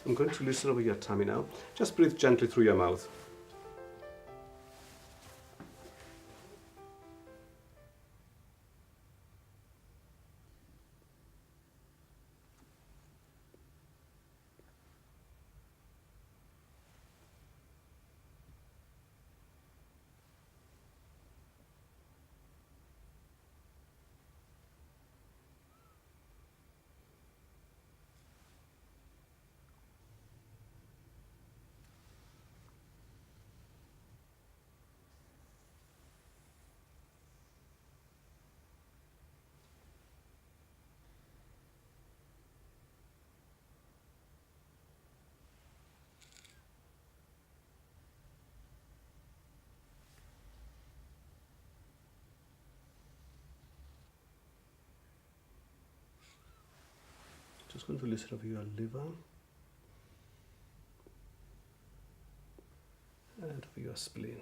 I'm going to loosen over your tummy now. Just breathe gently through your mouth. Just going to loosen over your liver and over your spleen.